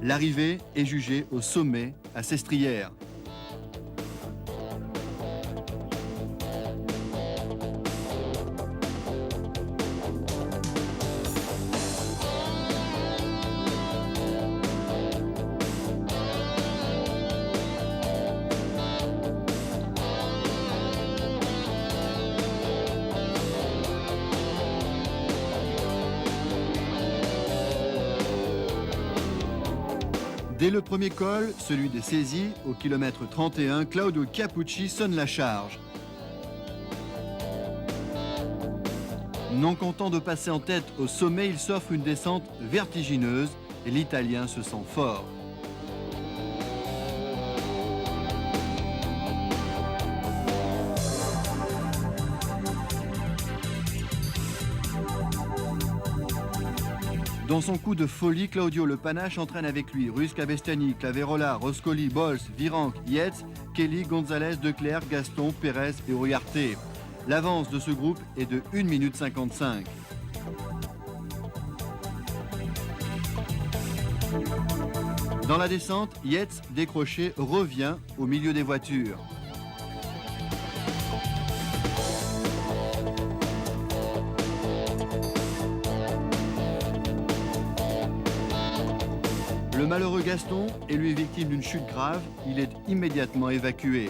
L'arrivée est jugée au sommet, à Sestrières. Dès le premier col, celui des saisies, au kilomètre 31, Claudio Capucci sonne la charge. Non content de passer en tête au sommet, il s'offre une descente vertigineuse et l'Italien se sent fort. Dans son coup de folie, Claudio Le Panache entraîne avec lui Ruiz Cabestany, Claverola, Roscoli, Bols, Virenque, Yates, Kelly, Gonzalez, Declercq, Gaston, Pérez et Uriarte. L'avance de ce groupe est de 1 minute 55. Dans la descente, Yates, décroché, revient au milieu des voitures. Le malheureux Gaston est lui victime d'une chute grave, il est immédiatement évacué.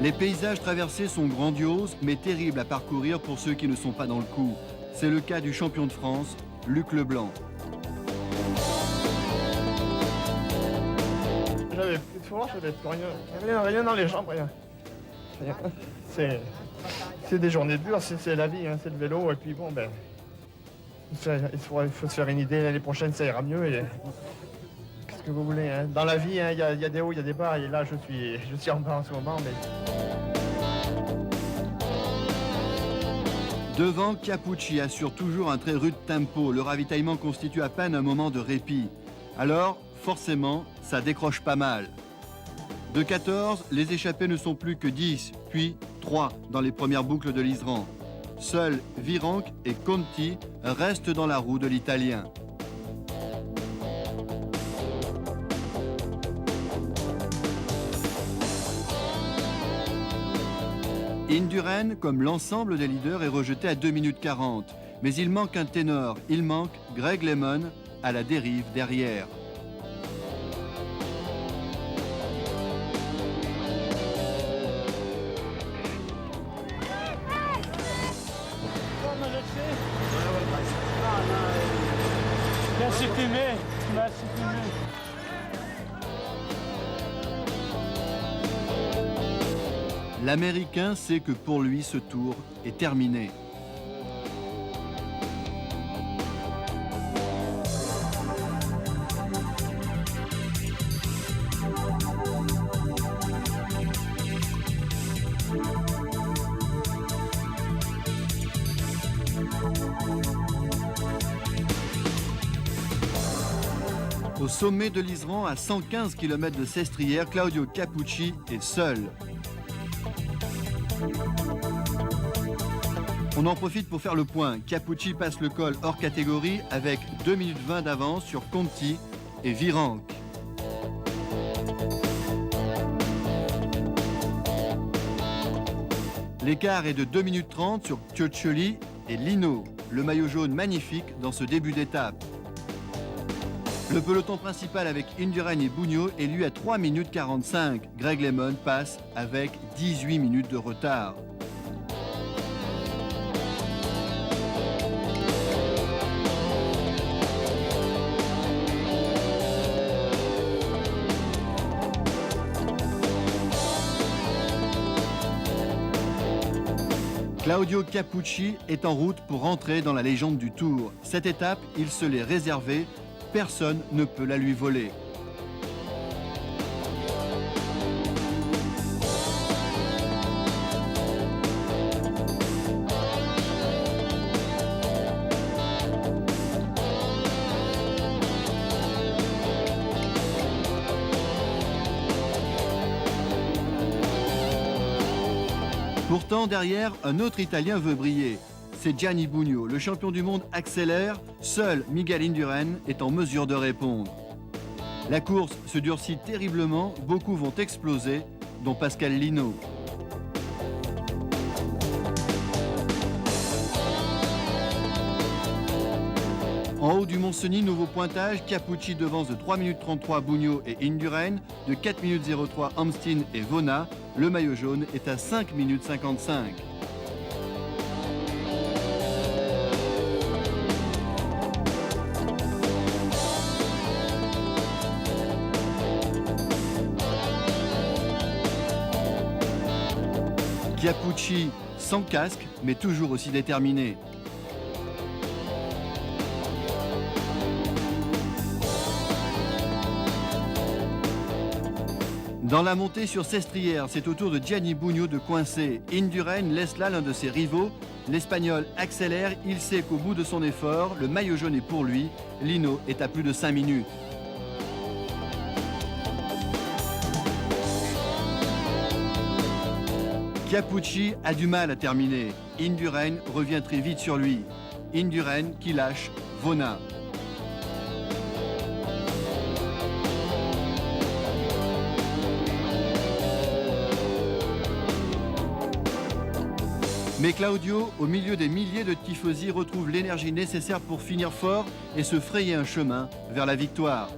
Les paysages traversés sont grandioses, mais terribles à parcourir pour ceux qui ne sont pas dans le coup. C'est le cas du champion de France, Luc Leblanc. J'avais plus de force, j'avais plus rien dans les jambes, rien. C'est des journées dures, c'est la vie, hein, c'est le vélo, et puis bon, ben, il faut se faire une idée, l'année prochaine ça ira mieux, et qu'est-ce que vous voulez, hein. Dans la vie, hein, il y a des hauts, il y a des bas, et là je suis en bas en ce moment, mais... Devant, Capucci assure toujours un très rude tempo, le ravitaillement constitue à peine un moment de répit. Alors, forcément, ça décroche pas mal. De 14, les échappés ne sont plus que 10, puis 3 dans les premières boucles de l'Isran. Seuls Virenque et Conti restent dans la roue de l'Italien. Indurain, comme l'ensemble des leaders, est rejeté à 2 minutes 40. Mais il manque un ténor, il manque Greg LeMond à la dérive derrière. L'Américain sait que pour lui, ce tour est terminé. Au sommet de l'Isran, à 115 km de Sestrières, Claudio Capucci est seul. On en profite pour faire le point. Capucci passe le col hors catégorie avec 2 minutes 20 d'avance sur Conti et Virenque. L'écart est de 2 minutes 30 sur Chioccioli et Lino, le maillot jaune magnifique dans ce début d'étape. Le peloton principal avec Indurain et Bugno est lui à 3 minutes 45. Greg LeMond passe avec 18 minutes de retard. Claudio Capucci est en route pour entrer dans la légende du Tour. Cette étape, il se l'est réservée. Personne ne peut la lui voler. Pourtant, derrière, un autre Italien veut briller. C'est Gianni Bugno, le champion du monde accélère. Seul Miguel Indurain est en mesure de répondre. La course se durcit terriblement, beaucoup vont exploser, dont Pascal Lino. En haut du Mont-Cenis, nouveau pointage, Chiappucci devance de 3 minutes 33 Bugno et Indurain, de 4 minutes 03 Amstin et Vona. Le maillot jaune est à 5 minutes 55. Chiappucci sans casque, mais toujours aussi déterminé. Dans la montée sur Sestrières, c'est au tour de Gianni Bugno de coincer. Indurain laisse là l'un de ses rivaux. L'Espagnol accélère, il sait qu'au bout de son effort, le maillot jaune est pour lui. Lino est à plus de 5 minutes. Chiappucci a du mal à terminer. Indurain revient très vite sur lui. Indurain qui lâche Vona. Mais Claudio, au milieu des milliers de tifosi, retrouve l'énergie nécessaire pour finir fort et se frayer un chemin vers la victoire.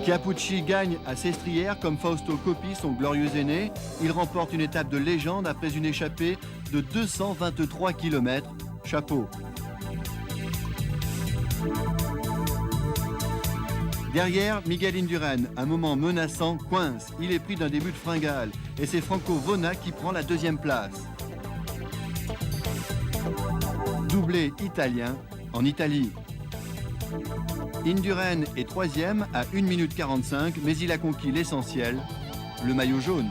Chiappucci gagne à Sestrières comme Fausto Coppi, son glorieux aîné. Il remporte une étape de légende après une échappée de 223 km. Chapeau. Derrière, Miguel Indurain, un moment menaçant, coince. Il est pris d'un début de fringale et c'est Franco Vona qui prend la deuxième place. Doublé italien en Italie. Indurain est troisième à 1 minute 45, mais il a conquis l'essentiel, le maillot jaune.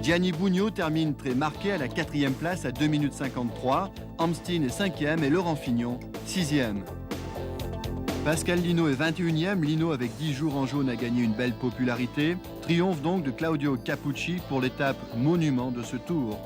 Gianni Bugno termine très marqué à la 4e place à 2 minutes 53. Amstin est 5e et Laurent Fignon 6e. Pascal Lino est 21e. Lino, avec 10 jours en jaune, a gagné une belle popularité. Triomphe donc de Claudio Chiappucci pour l'étape monument de ce tour.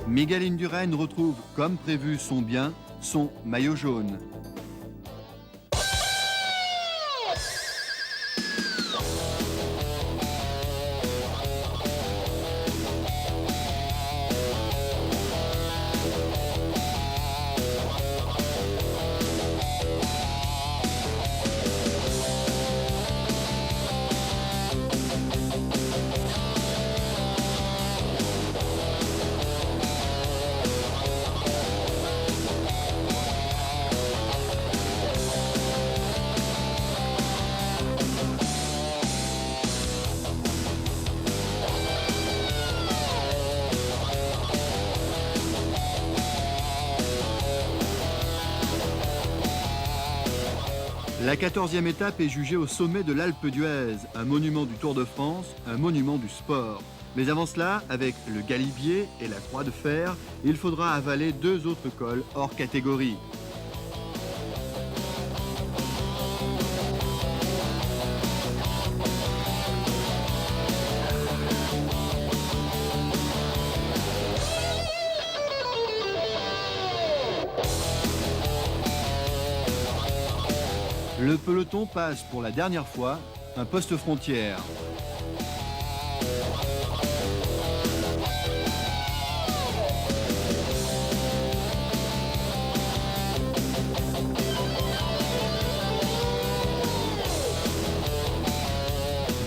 Miguel Indurain retrouve, comme prévu, son bien, son maillot jaune. La 14e étape est jugée au sommet de l'Alpe d'Huez, un monument du Tour de France, un monument du sport. Mais avant cela, avec le Galibier et la Croix de Fer, il faudra avaler 2 autres cols hors catégorie. Le peloton passe pour la dernière fois un poste frontière.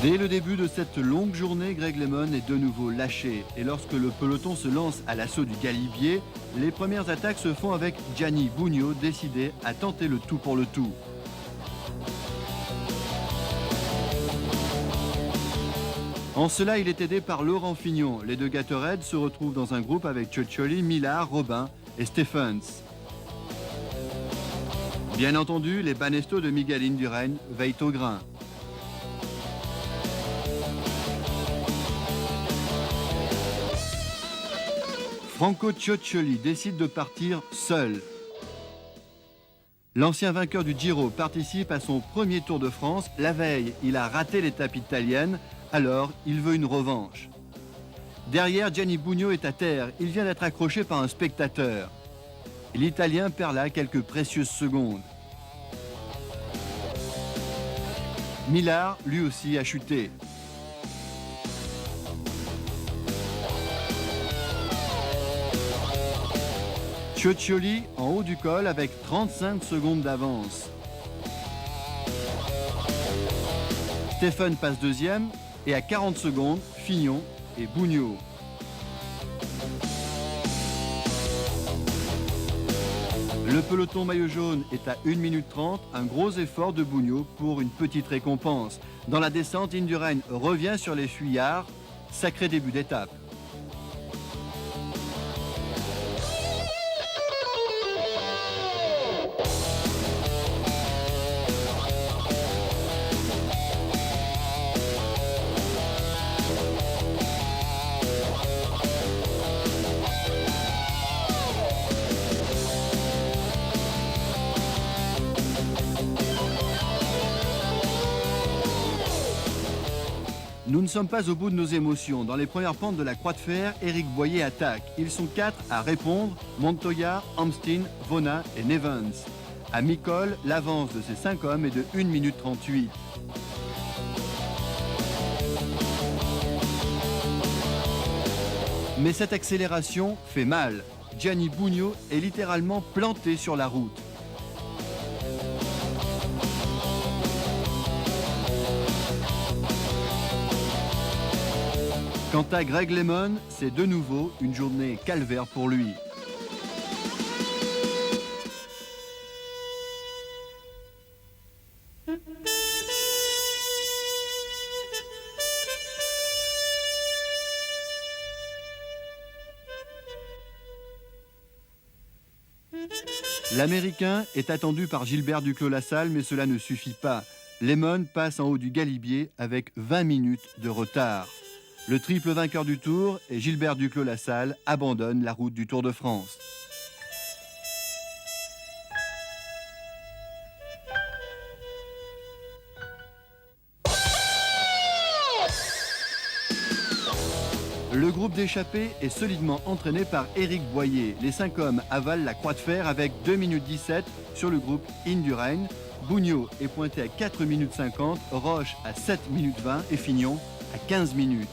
Dès le début de cette longue journée, Greg LeMond est de nouveau lâché. Et lorsque le peloton se lance à l'assaut du Galibier, les premières attaques se font avec Gianni Bugno, décidé à tenter le tout pour le tout. En cela, il est aidé par Laurent Fignon. Les 2 Gatorade se retrouvent dans un groupe avec Cioccioli, Millard, Robin et Stephens. Bien entendu, les Banesto de Miguel Indurain veillent au grain. Franco Cioccioli décide de partir seul. L'ancien vainqueur du Giro participe à son premier Tour de France. La veille, il a raté l'étape italienne, alors il veut une revanche. Derrière, Gianni Bugno est à terre. Il vient d'être accroché par un spectateur. L'Italien perd là quelques précieuses secondes. Millard, lui aussi, a chuté. Cioccioli en haut du col avec 35 secondes d'avance. Stephen passe deuxième et à 40 secondes, Fignon et Bugno. Le peloton maillot jaune est à 1 minute 30, un gros effort de Bugno pour une petite récompense. Dans la descente, Indurain revient sur les fuyards, sacré début d'étape. Nous ne sommes pas au bout de nos émotions. Dans les premières pentes de la Croix de Fer, Éric Boyer attaque. Ils sont 4 à répondre, Montoya, Amsteen, Vona et Nevens. À mi-col, l'avance de ces 5 hommes est de 1 minute 38. Mais cette accélération fait mal. Gianni Bugno est littéralement planté sur la route. Quant à Greg LeMond, c'est de nouveau une journée calvaire pour lui. L'Américain est attendu par Gilbert Duclos-Lassalle, mais cela ne suffit pas. LeMond passe en haut du galibier avec 20 minutes de retard. Le triple vainqueur du Tour et Gilbert Duclos-Lassalle abandonne la route du Tour de France. Le groupe d'échappés est solidement entraîné par Éric Boyer. Les 5 hommes avalent la Croix de Fer avec 2 minutes 17 sur le groupe Indurain. Bugno est pointé à 4 minutes 50, Roche à 7 minutes 20 et Fignon à 15 minutes.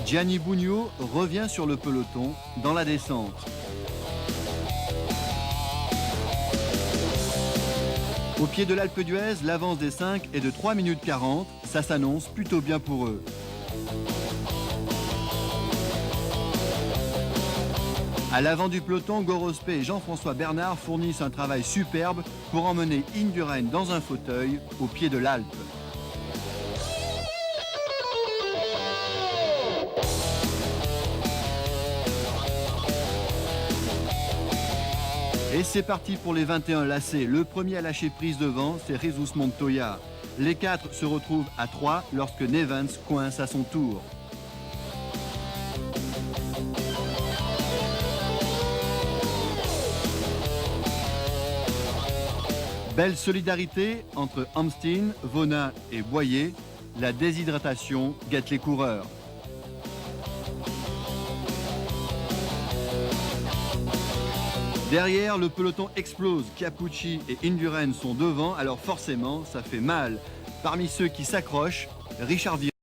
Gianni Bugno revient sur le peloton dans la descente. Au pied de l'Alpe d'Huez, l'avance des 5 est de 3 minutes 40. Ça s'annonce plutôt bien pour eux. À l'avant du peloton, Gorospe et Jean-François Bernard fournissent un travail superbe pour emmener Indurain dans un fauteuil au pied de l'Alpe. Et c'est parti pour les 21 lacets. Le premier à lâcher prise devant, c'est Jesus Montoya. Les 4 se retrouvent à 3 lorsque Nevens coince à son tour. Belle solidarité entre Amsteen, Vona et Boyer. La déshydratation guette les coureurs. Derrière, le peloton explose. Chiappucci et Indurain sont devant, alors forcément, ça fait mal. Parmi ceux qui s'accrochent, Richard Virenque.